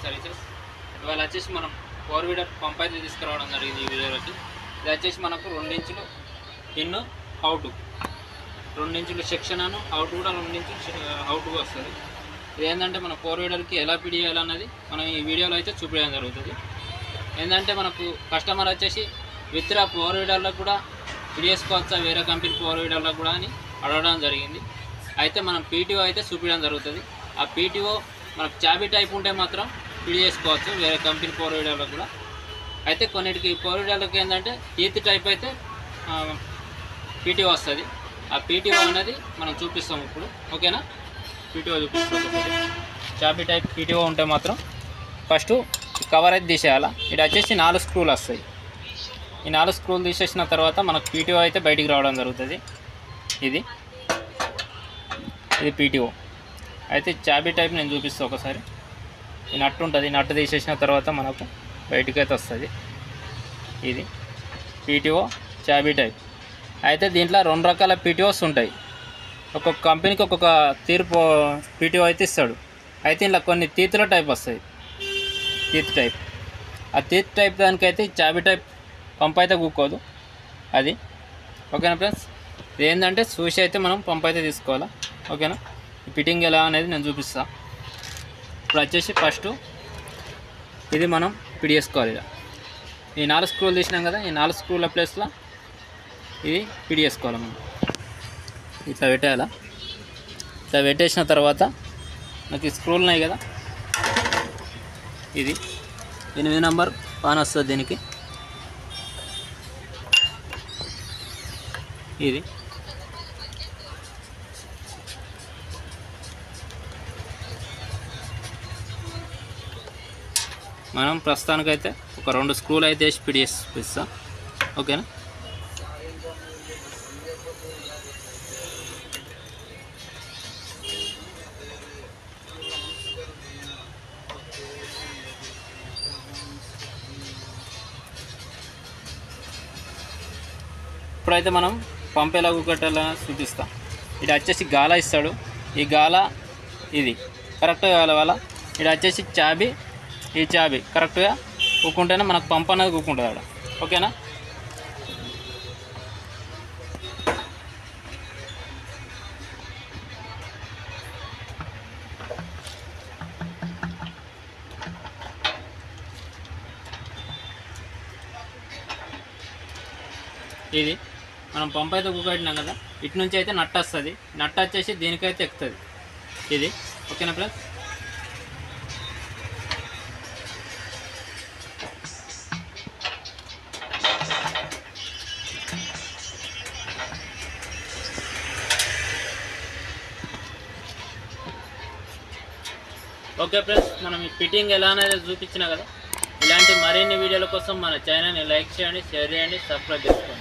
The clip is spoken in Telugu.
సర్వీసెస్. ఇవాళ వచ్చేసి మనం 4 వీలర్ పంప్ అయితే తీసుకురావడం జరిగింది ఈ వీడియోలోకి. ఇది వచ్చేసి మనకు 2 ఇంచులు ఇన్ అవుట్, 2 ఇంచులు సెక్షన్ అను అవుట్ కూడా 2 ఇంచులు అవుట్ వస్తుంది. ఇది ఏంటంటే మన 4 వీలర్కి ఎలా పిడి చేయాలన్నది మనం ఈ వీడియోలో అయితే చూపించడం జరుగుతుంది. ఏంటంటే మనకు కస్టమర్ వచ్చేసి విత్డ్రా 4 వీలర్లకు కూడా పిడి చేసుకోవచ్చా వేరే కంపెనీ 4 వీలర్లకు కూడా అని అడగడం జరిగింది. అయితే మనం పీటీఓ అయితే చూపించడం జరుగుతుంది. ఆ పీటీఓ మనకు చాబీ టైప్ ఉంటే మాత్రం పిడి చేసుకోవచ్చు వేరే కంపెనీ 4 వీలర్లకు కూడా. అయితే కొన్నిటికి 4 వీలర్లకు ఏంటంటే టీత్ టైప్ అయితే పీటీఓ వస్తుంది. ఆ పీటీఓ అనేది మనం చూపిస్తాం ఇప్పుడు, ఓకేనా? పీటీఓ చూపిస్తాం. చాబీ టైప్ పీటీఓ ఉంటే మాత్రం ఫస్ట్ కవర్ అయితే తీసేయాలా. ఇది వచ్చేసి 4 స్క్రూలు వస్తాయి. ఈ 4 స్క్రూలు తీసేసిన తర్వాత మనకు పీటీఓ అయితే బయటికి రావడం జరుగుతుంది. ఇది పీటీఓ అయితే చాబీ టైప్ నేను చూపిస్తాను ఒకసారి. ఈ నట్టు ఉంటుంది, నట్టు తీసేసిన తర్వాత మనకు బయటికి అయితే వస్తుంది. ఇది పీటీఓ చాబీ టైప్. అయితే దీంట్లో 2 రకాల పీటీఓస్ ఉంటాయి. ఒక్కొక్క కంపెనీకి ఒక్కొక్క తీర్పు పీటీఓ అయితే ఇస్తాడు. అయితే ఇలా కొన్ని తీతుల టైప్ వస్తాయి, తీత్ టైప్. ఆ తీత్ టైప్ దానికైతే చాబీ టైప్ పంప్ అయితే కూకోదు అది, ఓకేనా ఫ్రెండ్స్? ఇది ఏంటంటే చూసి అయితే మనం పంప్ అయితే తీసుకోవాలా, ఓకేనా? ఈ ఫిట్టింగ్ ఎలా అనేది నేను చూపిస్తాను. ఇప్పుడు వచ్చేసి ఫస్ట్ ఇది మనం పిడి చేసుకోవాలి. ఇలా ఈ 4 స్క్రూలు తీసినాం కదా, ఈ 4 స్క్రూల ప్లేస్లో ఇది పిడి చేసుకోవాలి. మనం ఇట్లా పెట్టేయాలా. ఇట్లా పెట్టేసిన తర్వాత నాకు ఈ స్క్రూలు ఉన్నాయి కదా, ఇది 8 నెంబర్ పాన్ వస్తుంది దీనికి. ఇది మనం ప్రస్తుతానికైతే ఒక 2 స్క్రూలు అయితే వేసి పిడి చేపిస్తాం, ఓకేనా? ఇప్పుడైతే మనం పంప్ ఎలా కుట్టేయాలని చూపిస్తాం. ఇది వచ్చేసి గాల ఇస్తాడు. ఈ గాల ఇది కరెక్ట్గా కావాల. ఇది వచ్చేసి చాబీ, ఈ చాబీ కరెక్ట్గా కూకుంటేనే మనకు పంప్ అనేది కూకుంటుంది అక్కడ, ఓకేనా? ఇది మనం పంప్ అయితే కూకట్టినాం కదా, ఇటు నుంచి అయితే నట్టు వస్తుంది. నట్టు వచ్చేసి దీనికైతే ఎక్కుతుంది ఇది, ఓకేనా ఫ్రెండ్స్? ఓకే ఫ్రెండ్స్, మనం ఈ ఫిట్టింగ్ ఎలా అనేది చూపించినా కదా. ఇలాంటి మరిన్ని వీడియోల కోసం మన ఛానల్ని లైక్ చేయండి, షేర్ చేయండి, సబ్స్క్రైబ్ చేసుకోండి.